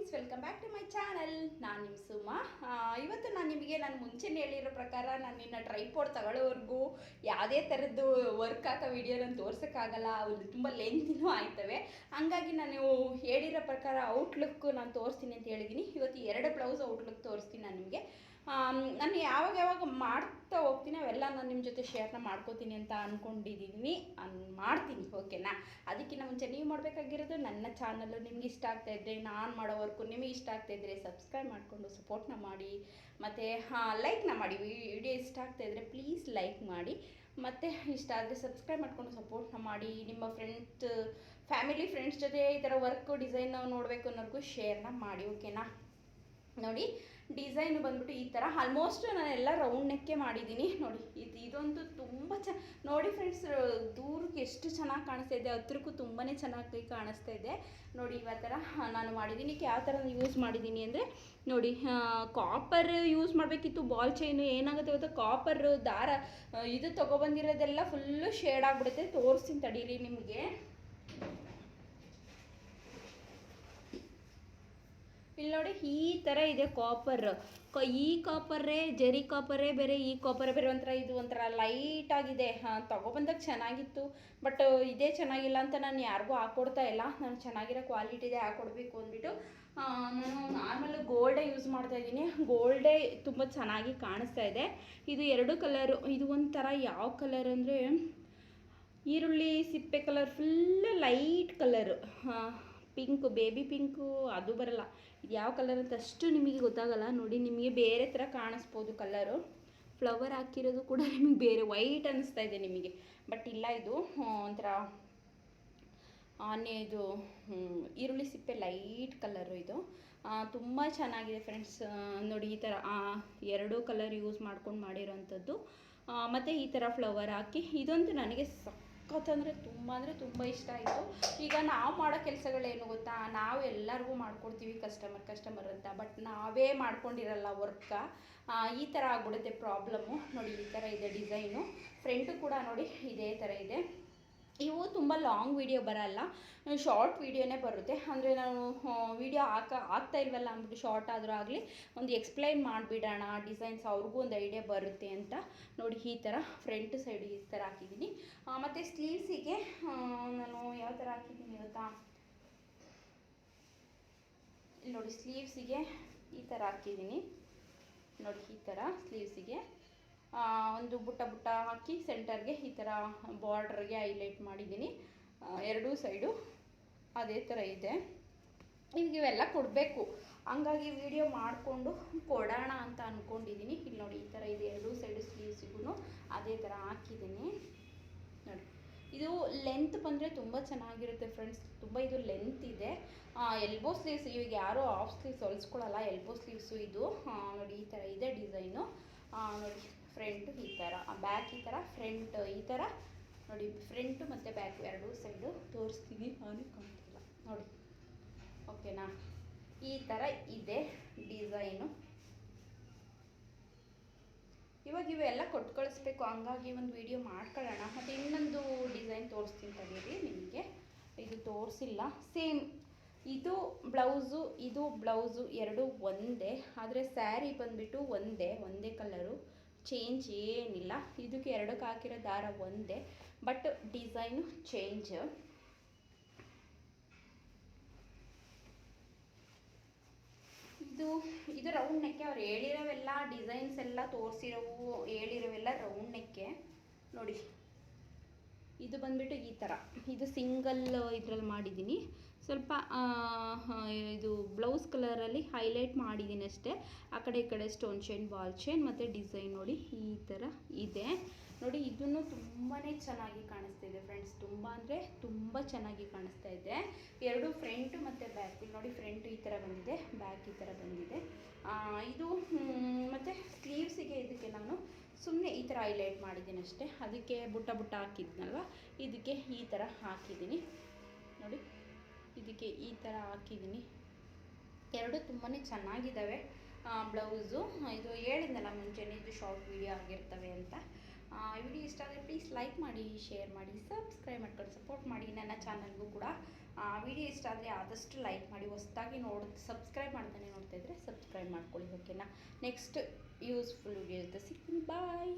Friends, welcome back to my channel. ನಾನು ನಿಮ್ಮ ಸುಮಾ. ಇವತ್ತು ನಾನು ನಿಮಗೆ ಮುಂಚೆನೇ ಹೇಳಿರೋ ಪ್ರಕಾರ ನಾನು ನಿನ್ನ ಟ್ರೈಪೋಡ್ ತಗೊಳ್ಳೋವರೆಗೂ ಯಾವುದೇ ಥರದ್ದು ವರ್ಕ್ ಹಾಕೋ ವಿಡಿಯೋ ನಾನು ತೋರ್ಸೋಕ್ಕಾಗಲ್ಲ. ಅವು ತುಂಬ ಲೆಂತಿನೂ ಆಯ್ತವೆ. ಹಂಗಾಗಿ ನಾನು ಹೇಳಿರೋ ಪ್ರಕಾರ ಔಟ್ಲುಕ್ ನಾನು ತೋರಿಸ್ತೀನಿ ಅಂತ ಹೇಳಿದ್ದೀನಿ. ಇವತ್ತು 2 ಬ್ಲೌಸ್ ಔಟ್ಲುಕ್ ತೋರಿಸ್ತೀನಿ ನಾನು ನಿಮಗೆ. ನಾನು ಯಾವಾಗ ಮಾಡ್ತಾ ಹೋಗ್ತೀನಿ ಅವೆಲ್ಲ ನಾನು ನಿಮ್ಮ ಜೊತೆ ಶೇರ್ನ ಮಾಡ್ಕೋತೀನಿ ಅಂತ ಅಂದ್ಕೊಂಡಿದ್ದೀನಿ, ಮಾಡ್ತೀನಿ. ಓಕೆನಾ? ಅದಕ್ಕಿಂತ ಮುಂಚೆ ನೀವು ಮಾಡಬೇಕಾಗಿರೋದು, ನನ್ನ ಚಾನಲ್ಲು ನಿಮ್ಗೆ ಇಷ್ಟ ಆಗ್ತಾಯಿದ್ರೆ, ನಾನು ಮಾಡೋ ವರ್ಕು ನಿಮಗೆ ಇಷ್ಟ ಆಗ್ತಾಯಿದ್ರೆ ಸಬ್ಸ್ಕ್ರೈಬ್ ಮಾಡಿಕೊಂಡು ಸಪೋರ್ಟ್ನ ಮಾಡಿ, ಮತ್ತು ಲೈಕ್ನ ಮಾಡಿ. ವಿಡಿಯೋ ಇಷ್ಟ ಆಗ್ತಾಯಿದ್ರೆ ಪ್ಲೀಸ್ ಲೈಕ್ ಮಾಡಿ, ಮತ್ತು ಇಷ್ಟ ಆದರೆ ಸಬ್ಸ್ಕ್ರೈಬ್ ಮಾಡಿಕೊಂಡು ಸಪೋರ್ಟ್ನ ಮಾಡಿ. ನಿಮ್ಮ ಫ್ರೆಂಡ್ಸ್ ಜೊತೆ ಈ ಥರ ವರ್ಕು ಡಿಸೈನ್ ನೋಡಬೇಕು ಅನ್ನೋರ್ಗೂ ಶೇರ್ನ ಮಾಡಿ. ಓಕೆನಾ? ನೋಡಿ, ಡಿಸೈನು ಬಂದ್ಬಿಟ್ಟು ಈ ಥರ ಆಲ್ಮೋಸ್ಟ್ ನಾನೆಲ್ಲ ರೌಂಡ್ ನೆಕ್ಕೆ ಮಾಡಿದ್ದೀನಿ. ನೋಡಿ, ಇದೊಂದು ತುಂಬ ನೋಡಿ ಫ್ರೆಂಡ್ಸ್, ದೂರಕ್ಕೆ ಎಷ್ಟು ಚೆನ್ನಾಗಿ ಕಾಣಿಸ್ತಾ ಇದೆ, ಹತ್ರಕ್ಕೂ ತುಂಬಾ ಚೆನ್ನಾಗಿ ಕಾಣಿಸ್ತಾ ಇದೆ. ನೋಡಿ, ಈ ಥರ ನಾನು ಮಾಡಿದ್ದೀನಿ. ಯಾವ ಥರ ಯೂಸ್ ಮಾಡಿದ್ದೀನಿ ಅಂದರೆ, ನೋಡಿ, ಕಾಪರ್ ಯೂಸ್ ಮಾಡಬೇಕಿತ್ತು. ಬಾಲ್ ಚೈನು ಏನಾಗುತ್ತೆ ಗೊತ್ತಾ, ಕಾಪರ್ ದಾರ ಇದು ತೊಗೊಬಂದಿರೋದೆಲ್ಲ ಫುಲ್ಲು ಶೇಡ್ ಆಗಿಬಿಡುತ್ತೆ. ತೋರಿಸ್ತೀನಿ ತಡೀರಿ ನಿಮಗೆ. ಇಲ್ಲಿ ನೋಡಿ, ಈ ಥರ ಇದೆ ಕಾಪರ್. ಈ ಕಾಪರೇ ಜರಿ ಕಾಪರೇ ಬೇರೆ, ಈ ಕಾಪರೇ ಬೇರೆ. ಒಂಥರ ಲೈಟಾಗಿದೆ. ತೊಗೊಬಂದಾಗ ಚೆನ್ನಾಗಿತ್ತು, ಬಟ್ ಇದೇ ಚೆನ್ನಾಗಿಲ್ಲ ಅಂತ ನಾನು ಯಾರಿಗೂ ಹಾಕ್ಕೊಡ್ತಾ ಇಲ್ಲ. ನಾನು ಚೆನ್ನಾಗಿರೋ ಕ್ವಾಲಿಟಿದೇ ಹಾಕ್ಕೊಡ್ಬೇಕು ಅಂದ್ಬಿಟ್ಟು ನಾನು ನಾರ್ಮಲ್ ಗೋಲ್ಡೇ ಯೂಸ್ ಮಾಡ್ತಾಯಿದ್ದೀನಿ. ಗೋಲ್ಡೇ ತುಂಬ ಚೆನ್ನಾಗಿ ಕಾಣಿಸ್ತಾ ಇದೆ. ಇದು 2 ಕಲರು. ಇದು ಒಂಥರ ಯಾವ ಕಲರ್ ಅಂದರೆ ಈರುಳ್ಳಿ ಸಿಪ್ಪೆ colour, full light colour. Pink, baby pink ಅದು ಬರಲ್ಲ. ಇದು ಯಾವ ಕಲರ್ ಅಂತ ಅಷ್ಟು ನಿಮಗೆ ಗೊತ್ತಾಗಲ್ಲ. ನೋಡಿ, ನಿಮಗೆ ಬೇರೆ ಥರ ಕಾಣಿಸ್ಬೋದು ಕಲರು. ಫ್ಲವರ್ ಹಾಕಿರೋದು ಕೂಡ ನಿಮಗೆ ಬೇರೆ ವೈಟ್ ಅನ್ನಿಸ್ತಾ ಇದೆ ನಿಮಗೆ, ಬಟ್ ಇಲ್ಲ, ಇದು ಒಂಥರ ಇದು ಈರುಳ್ಳಿ ಸಿಪ್ಪೆ ಲೈಟ್ ಕಲರು. ಇದು ತುಂಬ ಚೆನ್ನಾಗಿದೆ ಫ್ರೆಂಡ್ಸ್. ನೋಡಿ, ಈ ಥರ 2 ಕಲರ್ ಯೂಸ್ ಮಾಡ್ಕೊಂಡು ಮಾಡಿರೋವಂಥದ್ದು. ಮತ್ತು ಈ ಥರ ಫ್ಲವರ್ ಹಾಕಿ, ಇದಂತೂ ನನಗೆ ಅಂದರೆ ತುಂಬ ಇಷ್ಟ ಆಯಿತು. ಈಗ ನಾವು ಮಾಡೋ ಕೆಲಸಗಳೇನು ಗೊತ್ತಾ, ನಾವು ಎಲ್ಲರಿಗೂ ಮಾಡ್ಕೊಡ್ತೀವಿ ಕಸ್ಟಮರ್ ಅಂತ, ಬಟ್ ನಾವೇ ಮಾಡ್ಕೊಂಡಿರಲ್ಲ ವರ್ಕ. ಈ ಥರ ಆಗ್ಬಿಡುತ್ತೆ ಪ್ರಾಬ್ಲಮ್ಮು. ನೋಡಿ, ಈ ಥರ ಇದೆ ಡಿಸೈನು. ಫ್ರಂಟು ಕೂಡ ನೋಡಿ ಇದೇ ಥರ ಇದೆ. ಇವು ತುಂಬ ಲಾಂಗ್ ವೀಡಿಯೋ ಬರಲ್ಲ, ಶಾರ್ಟ್ ವೀಡಿಯೋನೇ ಬರುತ್ತೆ. ಅಂದರೆ ನಾನು ವೀಡಿಯೋ ಆಗ್ತಾ ಇಲ್ವಲ್ಲ ಅಂದ್ಬಿಟ್ಟು ಶಾರ್ಟ್ ಆದರೂ ಆಗಲಿ ಒಂದು ಎಕ್ಸ್ಪ್ಲೈನ್ ಮಾಡಿಬಿಡೋಣ ಡಿಸೈನ್ಸ್, ಅವ್ರಿಗೂ ಒಂದು ಐಡಿಯಾ ಬರುತ್ತೆ ಅಂತ. ನೋಡಿ, ಈ ಥರ ಫ್ರಂಟ್ ಸೈಡ್ ಈ ಥರ ಹಾಕಿದ್ದೀನಿ. ಮತ್ತು ಸ್ಲೀವ್ಸಿಗೆ ನಾನು ಯಾವ ಥರ ಹಾಕಿದ್ದೀನಿ ಗೊತ್ತಾ, ಇಲ್ಲಿ ನೋಡಿ, ಸ್ಲೀವ್ಸಿಗೆ ಈ ಥರ ಹಾಕಿದ್ದೀನಿ. ನೋಡಿ, ಈ ಥರ ಸ್ಲೀವ್ಸಿಗೆ ಒಂದು ಬುಟ್ಟ ಹಾಕಿ ಸೆಂಟರ್ಗೆ ಈ ಥರ ಬಾರ್ಡ್ರಿಗೆ ಹೈಲೈಟ್ ಮಾಡಿದ್ದೀನಿ. 2 ಸೈಡು ಅದೇ ಥರ ಇದೆ. ಇವೆಲ್ಲ ಕೊಡಬೇಕು, ಹಂಗಾಗಿ ವಿಡಿಯೋ ಮಾಡಿಕೊಂಡು ಕೊಡೋಣ ಅಂತ ಅಂದ್ಕೊಂಡಿದ್ದೀನಿ. ಇಲ್ಲಿ ನೋಡಿ, ಈ ಥರ ಇದೆ. 2 ಸೈಡು ಸ್ಲೀವ್ಸಿಗೂ ಅದೇ ಥರ ಹಾಕಿದ್ದೀನಿ. ನೋಡಿ, ಇದು ಲೆಂತ್ ಬಂದರೆ ತುಂಬ ಚೆನ್ನಾಗಿರುತ್ತೆ ಫ್ರೆಂಡ್ಸ್. ತುಂಬ ಇದು ಲೆಂತ್ ಇದೆ. ಎಲ್ಬೋ ಸ್ಲೀವ್ಸ್, ಇವಾಗ ಯಾರೂ ಆಫ್ ಸ್ಲೀವ್ಸ್ ಹೊಲಿಸ್ಕೊಳ್ಳಲ್ಲ, ಎಲ್ಬೋ ಸ್ಲೀವ್ಸು ಇದು. ನೋಡಿ, ಈ ಥರ ಇದೆ ಡಿಸೈನು. ನೋಡಿ, ಫ್ರಂಟ್ ಈ ಥರ, ಬ್ಯಾಕ್ ಈ ಥರ, ಫ್ರಂಟ್ ಈ ಥರ. ನೋಡಿ, ಫ್ರಂಟು ಮತ್ತು ಬ್ಯಾಕ್ 2 ಸೈಡು ತೋರಿಸ್ತೀನಿ. ನಾನು ಕಾಣ್ತಿಲ್ಲ ನೋಡಿ. ಓಕೆನಾ? ಈ ಥರ ಇದೆ ಡಿಸೈನು. ಇವಾಗ ಇವೆಲ್ಲ ಕೊಟ್ಟು ಕಳಿಸ್ಬೇಕು, ಹಂಗಾಗಿ ಒಂದು ವಿಡಿಯೋ ಮಾಡ್ಕೊಳ್ಳೋಣ. ಮತ್ತು ಇನ್ನೊಂದು ಡಿಸೈನ್ ತೋರಿಸ್ತೀನಿ ತಡೀರಿ ನಿಮಗೆ. ಇದು ತೋರಿಸಿಲ್ಲ. ಸೇಮ್ ಇದು ಬ್ಲೌಸು, ಇದು ಬ್ಲೌಸು 2 ಒಂದೇ, ಆದರೆ ಸ್ಯಾರಿ ಬಂದುಬಿಟ್ಟು ಒಂದೇ ಕಲರು, ಚೇಂಜ್ ಏನಿಲ್ಲ. ಇದಕ್ಕೆ 2ಕ್ಕೆ ಹಾಕಿರೋ ದಾರ ಒಂದೇ, ಬಟ್ ಡಿಸೈನು ಚೇಂಜ್. ಇದು ರೌಂಡ್ ನೆಕ್ಕೆ. ಅವ್ರು ಹೇಳಿರೋವೆಲ್ಲ ಡಿಸೈನ್ಸ್ ಎಲ್ಲ ತೋರಿಸಿರೋವು, ಹೇಳಿರೋವೆಲ್ಲ ರೌಂಡ್ ನೆಕ್ಕೆ. ನೋಡಿ, ಇದು ಬಂದುಬಿಟ್ಟು ಈ ಥರ. ಇದು ಸಿಂಗಲ್ ಇದರಲ್ಲಿ ಮಾಡಿದ್ದೀನಿ. ಸ್ವಲ್ಪ ಇದು ಬ್ಲೌಸ್ ಕಲರಲ್ಲಿ ಹೈಲೈಟ್ ಮಾಡಿದ್ದೀನಿ ಅಷ್ಟೇ. ಆ ಕಡೆ ಈ ಕಡೆ ಸ್ಟೋನ್ ಚೈನ್, ಬಾಲ್ ಚೈನ್ ಮತ್ತು ಡಿಸೈನ್ ನೋಡಿ ಈ ಥರ ಇದೆ. ನೋಡಿ, ಇದನ್ನು ತುಂಬಾ ಚೆನ್ನಾಗಿ ಕಾಣಿಸ್ತಾ ಇದೆ ಫ್ರೆಂಡ್ಸ್. ತುಂಬ ಅಂದರೆ ತುಂಬ ಚೆನ್ನಾಗಿ ಕಾಣಿಸ್ತಾ ಇದೆ. 2 ಫ್ರಂಟು ಮತ್ತು ಬ್ಯಾಕ್. ನೋಡಿ, ಫ್ರಂಟು ಈ ಥರ ಬಂದಿದೆ, ಬ್ಯಾಕ್ ಈ ಥರ ಬಂದಿದೆ. ಇದು ಮತ್ತು ಸ್ಲೀವ್ಸಿಗೆ ಇದಕ್ಕೆ ನಾನು ಸುಮ್ಮನೆ ಈ ಥರ ಹೈಲೈಟ್ ಮಾಡಿದ್ದೀನಿ ಅಷ್ಟೇ. ಅದಕ್ಕೆ ಬುಟ್ಟ ಹಾಕಿದ್ನಲ್ವ, ಇದಕ್ಕೆ ಈ ಥರ ಹಾಕಿದ್ದೀನಿ. ನೋಡಿ, ಇದಕ್ಕೆ ಈ ಥರ ಹಾಕಿದ್ದೀನಿ. 2 ತುಂಬಾ ಚೆನ್ನಾಗಿದ್ದಾವೆ ಬ್ಲೌಸು. ಇದು ಹೇಳಿದ್ನಲ್ಲ ಮುಂಚೆನೇ, ಇದು ಶಾರ್ಟ್ ವೀಡಿಯೋ ಆಗಿರ್ತವೆ ಅಂತ. ವಿಡಿಯೋ ಇಷ್ಟ ಆದರೆ ಪ್ಲೀಸ್ ಲೈಕ್ ಮಾಡಿ, ಶೇರ್ ಮಾಡಿ, ಸಬ್ಸ್ಕ್ರೈಬ್ ಮಾಡ್ಕೊಂಡು ಸಪೋರ್ಟ್ ಮಾಡಿ. ನನ್ನ ಚಾನಲ್ಗೂ ಕೂಡ ವಿಡಿಯೋ ಇಷ್ಟ ಆದರೆ ಆದಷ್ಟು ಲೈಕ್ ಮಾಡಿ, ಹೊಸದಾಗಿ ಸಬ್ಸ್ಕ್ರೈಬ್ ಮಾಡ್ತಾನೆ ನೋಡ್ತಾಯಿದ್ರೆ ಸಬ್ಸ್ಕ್ರೈಬ್ ಮಾಡ್ಕೊಳ್ಳಿ. ಓಕೆನಾ? ನೆಕ್ಸ್ಟ್ ಯೂಸ್ಫುಲ್ ವಿಡಿಯೋ ಜೊತೆ ಸಿಗ್ತೀನಿ. ಬಾಯ್.